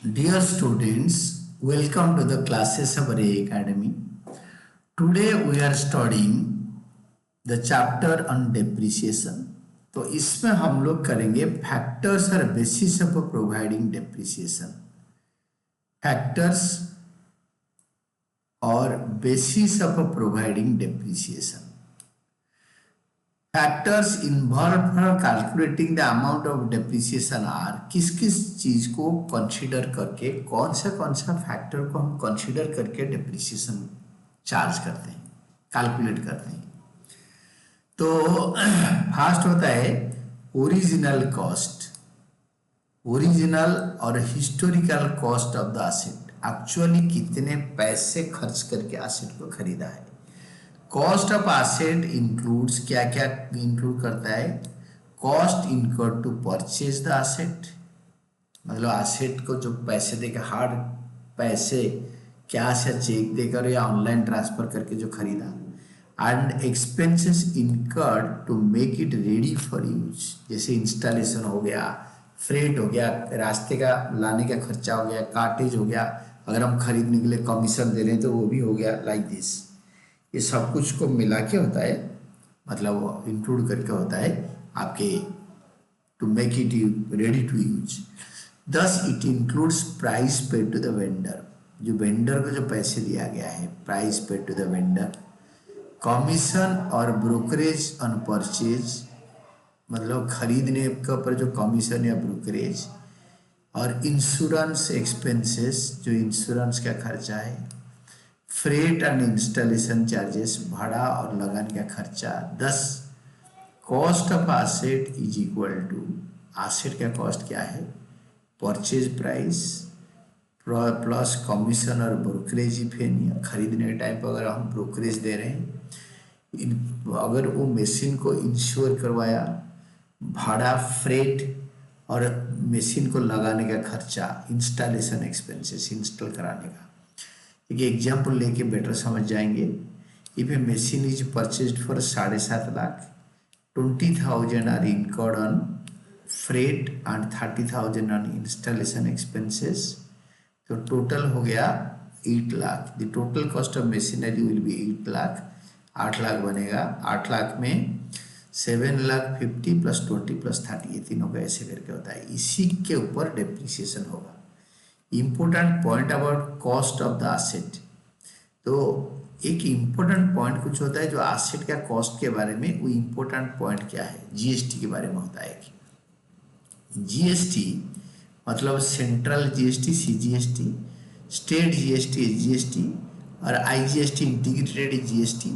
Dear students, welcome to the classes of Ray Academy. Today we are studying the chapter on depreciation. तो इसमें हम लोग करेंगे factors और basis of providing depreciation. Factors और basis of providing depreciation. Factors involve for calculating the amount of depreciation are किस किस चीज को कंसीडर करके कौन सा फैक्टर को हम कंसीडर करके डेप्रिसिएशन चार्ज करते हैं, कैलकुलेट करते हैं. तो फर्स्ट होता है ओरिजिनल कॉस्ट. ओरिजिनल और historical cost of the asset. Actually कितने पैसे खर्च करके एसेट को खरीदा है. कॉस्ट ऑफ एसेट इंक्लूड्स क्या क्या इंक्लूड करता है. Cost incurred to purchase the asset, मतलब एसेट को जो पैसे देकर हार्ड पैसे कैश या चेक देकर या ऑनलाइन ट्रांसफर करके जो खरीदा. And expenses incurred to make it ready for use, जैसे इंस्टॉलेशन हो गया, फ्रेट हो गया, रास्ते का लाने का खर्चा हो गया, कार्टेज हो गया, अगर हम खरीदने के लिए कमीशन दे रहे हैं तो वो भी हो गया. लाइक दिस ये सब कुछ को मिला के होता है, मतलब इंक्लूड करके होता है आपके to make it ready to use. Thus it includes price paid to the vendor, जो वेंडर को जो पैसे दिया गया है, price paid to the vendor. Commission और ब्रोकरेज ऑन परचेज, मतलब खरीदने के ऊपर जो कमीशन या ब्रोकरेज. और इंश्योरेंस एक्सपेंसेस, जो इंश्योरेंस का खर्चा है. फ्रेट एंड इंस्टॉलेशन चार्जेस, भाड़ा और लगाने का खर्चा. 10 cost of asset is equal to, asset का कॉस्ट क्या है, परचेज प्राइस प्लस कमीशन और ब्रोकरेज. इफ खरीदने के टाइम पर अगर हम ब्रोकरेज दे रहे हैं, अगर वो मशीन को इंश्योर करवाया, भाड़ा, फ्रेट और मशीन को लगाने का खर्चा, इंस्टॉलेशन एक्सपेंसेस, इंस्टॉल कराने का. एक एग्जाम्पल लेके बेटर समझ जाएंगे. If a machine is purchased for 7.5 lakh, 20,000 are incurred on freight and 30,000 on installation expenses. तो टोटल हो गया 8 lakh. The total cost of machinery will be 8 lakh. 8 lakh बनेगा. 8 लाख में 7,50,000 प्लस 20 प्लस 30, ये तीनों का ऐसे करके होता है. इसी के ऊपर डेप्रिसिएशन होगा. Important point about cost of the asset. तो एक इम्पोर्टेंट पॉइंट कुछ होता है जो एसेट का कॉस्ट के बारे में, वो इम्पोर्टेंट पॉइंट क्या है, जीएसटी के बारे में होता है. कि जीएसटी मतलब central GST, CGST, state GST, SGST और IGST, integrated GST,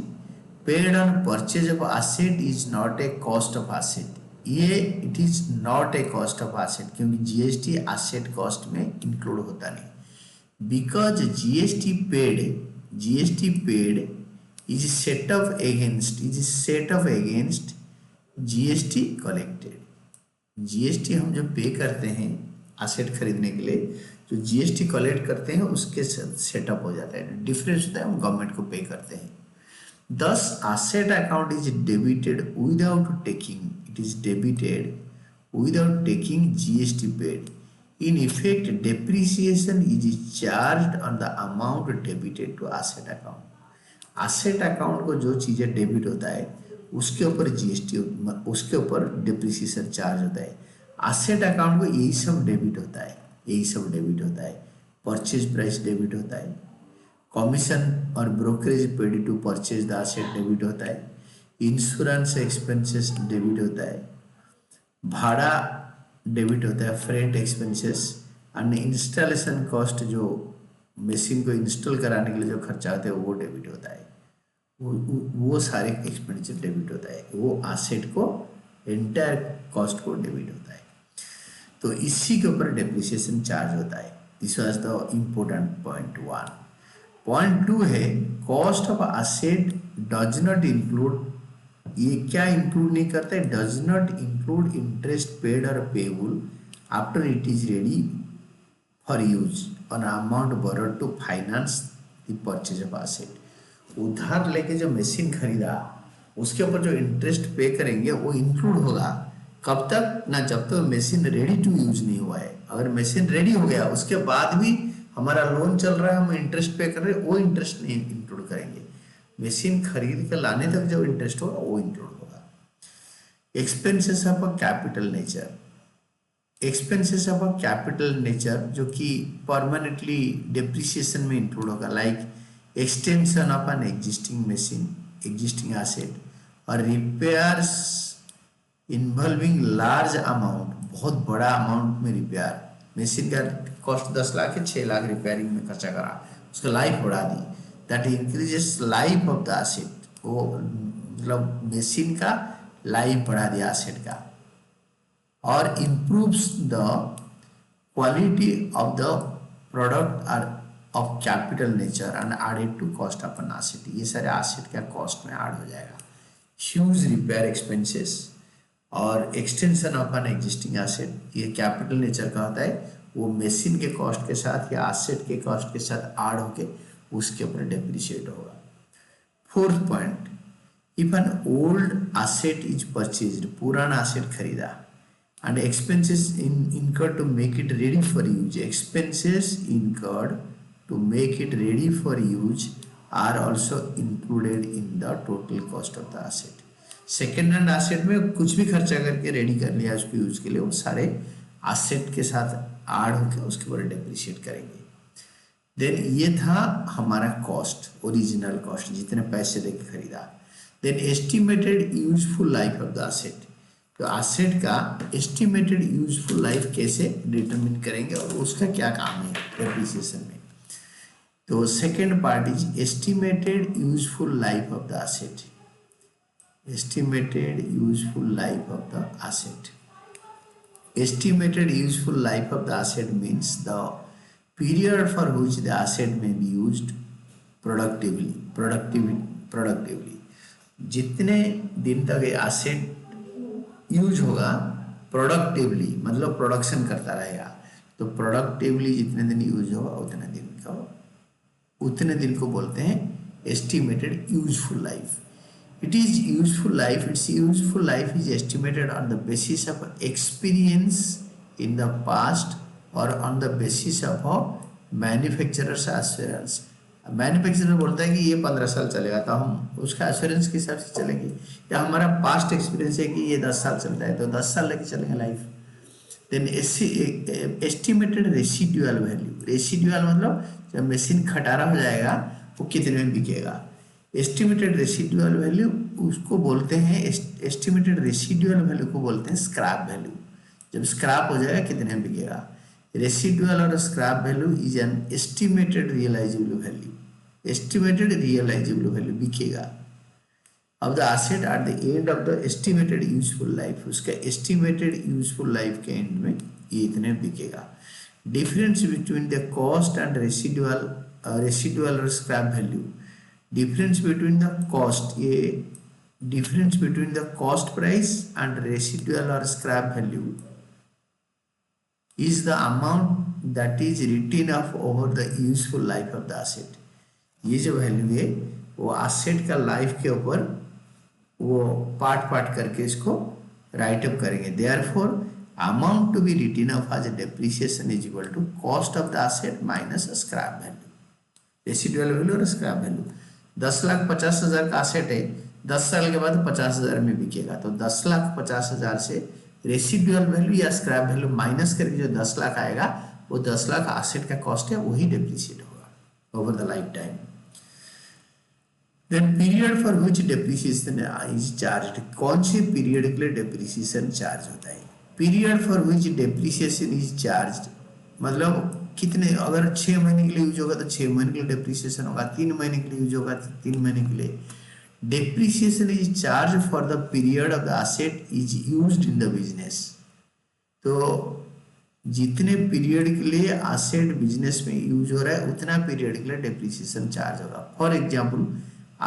paid on purchase of asset is not a cost of asset. ये it is not a cost of asset, क्योंकि जीएसटी एसेट कॉस्ट में include होता नहीं. Because GST paid is set off against GST collected. GST हम जब पे करते हैं एसेट खरीदने के लिए, जो जीएसटी कलेक्ट करते हैं उसके सेटअप हो जाता है, डिफरेंस होता है, हम गवर्नमेंट को पे करते हैं. Thus, asset account is debited without taking. It is debited without taking GST paid. In effect, depreciation is charged on the amount debited to asset account. Asset account को जो चीज़ें डेबिट होता है उसके ऊपर जीएसटी, उसके ऊपर डिप्रिसिएशन चार्ज होता है. एसेट अकाउंट को यही सब डेबिट होता है. परचेज प्राइस डेबिट होता है. कमीशन और brokerage paid to purchase the asset debit होता है. इंश्योरेंस एक्सपेंसेस डेबिट होता है. भाड़ा डेबिट होता है. Freight expenses and installation cost, जो मशीन को इंस्टॉल कराने के लिए जो खर्चा होता है वो डेबिट होता है. वो सारे एक्सपेंडिचर डेबिट होता है. वो एसेट को एंटायर कॉस्ट को डेबिट होता है. तो इसी के ऊपर डेप्रिसिएशन चार्ज होता है. This was the important point 1. Point 2 है cost of asset does not include. ये क्या इंक्लूड नहीं करता है, does not include interest paid और payable after it is ready for use on amount borrowed to finance the purchase of asset. उधार लेके जो मशीन खरीदा उसके ऊपर जो इंटरेस्ट पे करेंगे वो इंक्लूड होगा. कब तक ना, जब तक मशीन रेडी टू यूज नहीं हुआ है. अगर मशीन रेडी हो गया उसके बाद भी हमारा लोन चल रहा है, हम इंटरेस्ट पे कर रहे हैं, वो इंटरेस्ट नहीं इंक्लूड करेंगे। मशीन खरीद के लाने तक जो इंटरेस्ट होगा वो इंक्लूड होगा। Expenses of a capital nature, expenses of a capital nature जो कि परमानेंटली डिप्रिसिएशन में इंक्लूड होगा, like extension of an existing machine, existing asset, और रिपेयर्स इन्वॉल्विंग लार्ज अमाउंट, बहुत बड़ा अमाउंट में रिपेयर। मशीन का कॉस्ट 10 लाख है, 6 लाख रिपेयरिंग में खर्चा करा, उसका लाइफ बढ़ा दी, that increases life of the asset, वो मतलब मशीन का लाइफ बढ़ा दिया एसेट का, और improves the quality of the product or of capital nature and added to cost of an asset, ये सारे asset का cost में add हो जाएगा। Huge repair expenses और extension of an existing asset, ये capital nature का होता है, वो machine के cost के साथ या asset के cost के साथ add होके उसके ऊपर depreciate होगा। Fourth point, if an old asset is purchased, पुराना asset खरीदा, and expenses incurred to make it ready for use, expenses incurred to make it ready for use are also included in the total cost of the asset। Second hand asset में कुछ भी खर्चा करके ready कर लिया उसको use के लिए, वो सारे एसेट के साथ ऐड होकर उसके ऊपर डेप्रिशिएट करेंगे। देन ये था हमारा कॉस्ट, ओरिजिनल कॉस्ट, जितने पैसे देके खरीदा। Then estimated useful life of the asset, तो एसेट का एस्टिमेटेड यूजफुल लाइफ कैसे डिटरमिन करेंगे और उसका क्या काम है डेप्रिसिएशन में। तो second part is estimated useful life of the asset, estimated useful life of the asset. Estimated useful life of the asset means the period for which the asset may be used productively, जितने दिन तक ये asset use होगा productively, मतलब production करता रहेगा, तो productively जितने दिन यूज होगा उतने दिन को बोलते हैं estimated useful life. It is useful life, it's useful life is estimated on the basis of experience in the past और on the basis of manufacturers assurance. Manufacturer बोलता है कि ये 15 साल चलेगा, तो हम उसका एश्योरेंस के हिसाब से चलेंगे, या हमारा पास्ट एक्सपीरियंस है कि ये 10 साल चलता है तो 10 साल लेके चलेंगे life. Then estimated residual value, residual मतलब जब मशीन खटारा हो जाएगा वो कितने में बिकेगा। एस्टिमेटेड रेसिडुअल वैल्यू उसको बोलते हैं, एस्टिमेटेड रेसिडुअल वैल्यू को बोलते हैं स्क्रैप वैल्यू, जब स्क्रैप हो जाएगा कितने में बिकेगा। रेसिडुअल और scrap value is an estimated realisable value, estimated realisable value बिकेगा of the asset at the end of the estimated useful life, उसका एस्टिमेटेड यूजफुल लाइफ के एंड में ये इतने बिकेगा। Difference between the cost and residual और scrap value, difference between the cost, ये difference between the cost price and residual और scrap value is the amount that is written off over the useful life of the asset। ये जो value है वो asset का life के ऊपर वो पार्ट करके इसको राइट अप करेंगे। Therefore amount to be written off as depreciation is equal to cost of the asset minus scrap value, residual value और स्क्रैप वैल्यू। 10,50,000 का एसेट है, 10 साल के बाद 50,000 में बिकेगा, तो 10,50,000 से रेसिडुअल वैल्यू या स्क्रैप वैल्यू माइनस करके जो 10 लाख आएगा वो 10 लाख एसेट का कॉस्ट है, वही डेप्रिसिएट होगा over the life time. Then period for which depreciation is charged, कौन से पीरियड के लिए डेप्रिसिएशन चार्ज होता है। Period for which depreciation is charged मतलब कितने, अगर 6 महीने के लिए यूज होगा तो 6 महीने के लिए डेप्रिसिएशन होगा, 3 महीने के लिए यूज होगा तो 3 महीने के लिए। Depreciation is charged for the period of the asset is used in the business। तो जितने पीरियड के लिए एसेट बिजनेस में यूज हो रहा है उतना पीरियड के लिए डेप्रिसिएशन चार्ज होगा। For example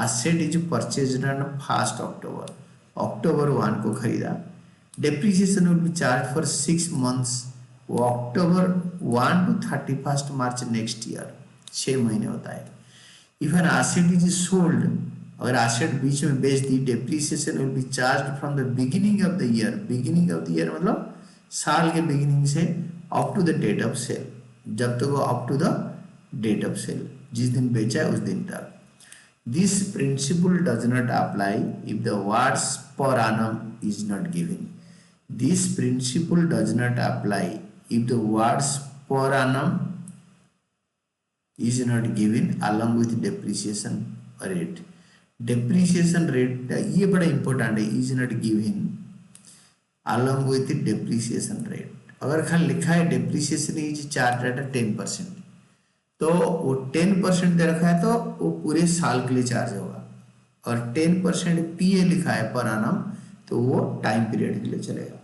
asset is purchased on 1 October, अक्टूबर 1 को खरीदा, depreciation will be charge for 6 months, वो October 1 to 31 March next year, 6 महीने होता है। If an asset is sold, अगर एसेट बीच में बेच दी, depreciation will be charged from the beginning of the year, beginning of the year मतलब साल के बिगिनिंग से up to the date of sale, जब तक वो up to the date of sale, जिस दिन बेचा है उस दिन तक। This principle does not apply if the words per annum is not given. This principle does not apply if the words per annum is not given along with depreciation rate. Depreciation rate ये बड़ा important है, is not given along with depreciation rate. अगर खाली लिखा है depreciation is charged at 10%, तो वो 10% दे रखा है तो वो पूरे साल के लिए चार्ज होगा, और 10% PA लिखा है पर annum तो वो टाइम पीरियड के लिए चलेगा।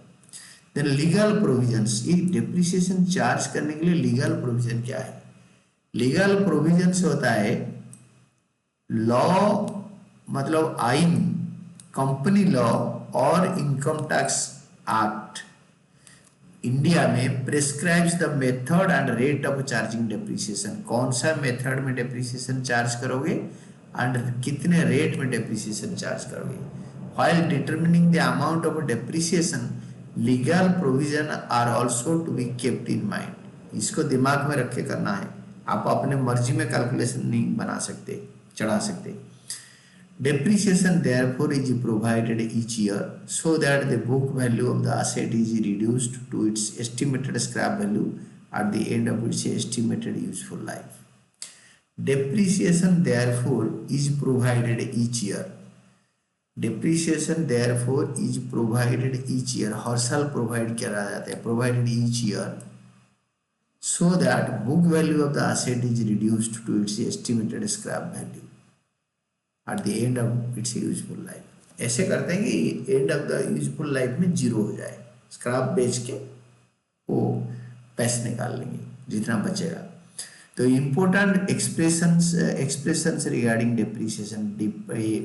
देन लीगल प्रोविजंस, ये डेप्रिसिएशन चार्ज करने के लिए लीगल प्रोविजन क्या है? लीगल प्रोविजन से होता है लॉ, मतलब आइन, कंपनी लॉ और इनकम टैक्स एक्ट इंडिया में prescribes the method and rate of charging depreciation. कौन सा मेथड में डेप्रिसिएशन चार्ज करोगे एंड कितने रेट में डेप्रिसिएशन चार्ज करोगे। While determining the amount of depreciation, legal provision are also to be kept in mind. इसको दिमाग में रख के करना है, आप अपने मर्जी में कैलकुलेशन नहीं बना सकते, चढ़ा सकते। Depreciation therefore is provided each year so that the book value of the asset is reduced to its estimated scrap value at the end of its estimated useful life. Depreciation therefore is provided each year. Depreciation therefore is provided each year. हर साल provide किया जाता है, provided each year so that book value of the asset is reduced to its estimated scrap value at the end of its useful life. ऐसे करते हैं कि and of the useful life में zero हो जाए, स्क्रैप बेच के वो पैसे निकाल लेंगे जितना बचेगा। तो इम्पोर्टेंट एक्सप्रेशंस रिगार्डिंग डेप्रिसिएशन,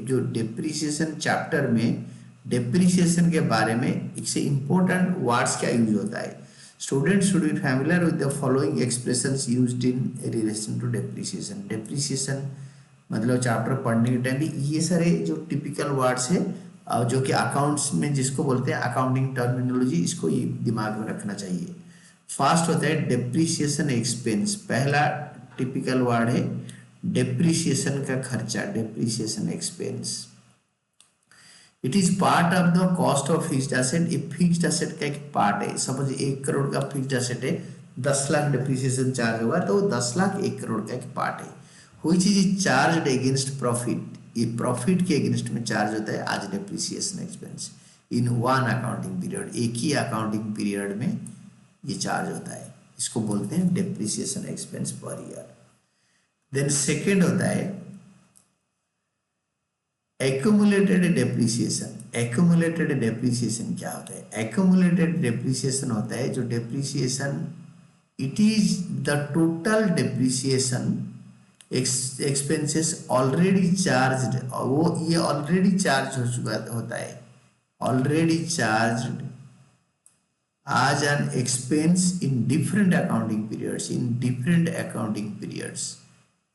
जो डेप्रिसिएशन चैप्टर में डेप्रिसिएशन के बारे में एक से इम्पोर्टेंट वर्ड्स क्या यूज होता है। Student should be familiar with the following expressions used in relation to depreciation. Depreciation मतलब चैप्टर पढ़ने के टाइम भी ये सारे जो टिपिकल वर्ड्स है जो कि अकाउंट्स में जिसको बोलते हैं अकाउंटिंग टर्मिनोलॉजी, इसको ये दिमाग में रखना चाहिए। फर्स्ट होता है डेप्रिसिएशन एक्सपेंस, पहला टिपिकल वर्ड है डेप्रिसिएशन का खर्चा, depreciation expense. It is part of the cost of fixed asset. ये फिक्स्ड एसेट का एक पार्ट है। सपोज 1 करोड़ का फिक्स्ड एसेट है, 10 लाख डेप्रिसिएशन चार्ज होगा तो 10 लाख 1 करोड़ का एक पार्ट है। Which is charged against profit, ये प्रॉफिट के अगेंस्ट में चार्ज होता है आज depreciation expense in one accounting period, एक ही अकाउंटिंग पीरियड में ये चार्ज होता है, इसको बोलते हैं depreciation expense per year. Then second होता है एक्यूमुलेटेड डेप्रिसिएशन। एक्यूमुलेटेड डेप्रिसिएशन क्या होता है? एक्यूमुलेटेड डेप्रिसिएशन होता है जो depreciation, it is the total depreciation expenses already charge, वो ये ऑलरेडी चार्ज हो चुका होता है, ऑलरेडी चार्ज आज an expense in different accounting periods, in different accounting periods.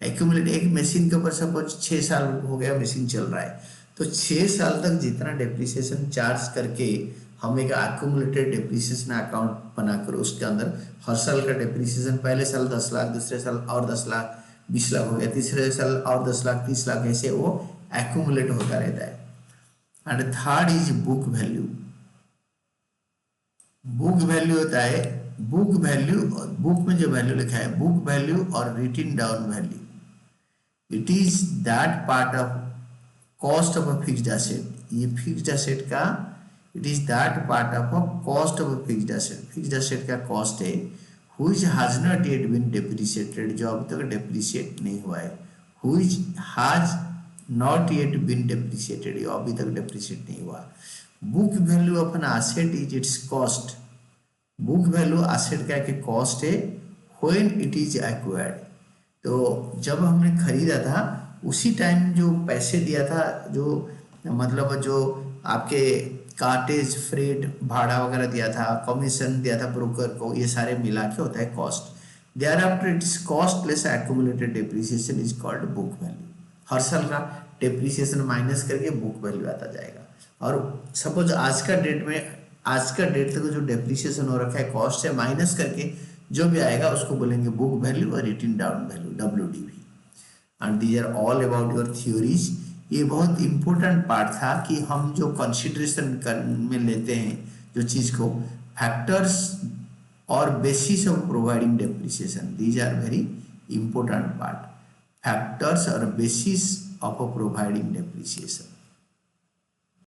Accumulate, एक मशीन के ऊपर सपोज 6 साल हो गया मशीन चल रहा है, तो 6 साल तक जितना डेप्रिसिएशन चार्ज करके हम एक एक्यूमुलेटेड डेप्रिसिएशन अकाउंट बनाकर उसके अंदर हर साल का डेप्रिसिएशन, पहले साल 10 लाख, दूसरे साल और 10 लाख, 20 लाख हो गया, तीसरे साल और 10 लाख, 30 लाख, ऐसे वो एक्यूमुलेट होता रहता है। And third is book value. Book value होता है, बुक वैल्यू, बुक में जो वैल्यू लिखा है बुक वैल्यू और written down value. It is that part of cost of a fixed asset. ये फिक्स्ड एसेट का, it is that part of a cost of a fixed asset. Fixed asset का cost है which has not yet been depreciated, जो अभी तक depreciate नहीं हुआ है। which has not yet been depreciated, ये अभी तक डेप्रिशिएट नहीं हुआ। Book value of N asset is it's cost. Book value asset का एक कॉस्ट है when it is acquired। तो जब हमने खरीदा था उसी टाइम जो पैसे दिया था, जो मतलब जो आपके कार्टेज, फ्रेट, भाड़ा वगैरह दिया था, कमीशन दिया था ब्रोकर को, ये सारे मिला के होता है cost. Thereafter its cost less accumulated depreciation is called book value. हर साल का डेप्रिसिएशन माइनस करके बुक वैल्यू आता जाएगा। और सपोज आज का डेट में आज का डेट तक जो डेप्रिसिएशन हो रखा है कॉस्ट से माइनस करके जो भी आएगा उसको बोलेंगे बुक वैल्यू और written down value WDV। And these are all about your theories. ये बहुत इंपॉर्टेंट पार्ट था कि हम जो कंसिडरेशन में लेते हैं जो चीज को, फैक्टर्स और basis of providing depreciation, these are very important part, factors और बेसिस ऑफ प्रोवाइडिंग डेप्रिसिएशन।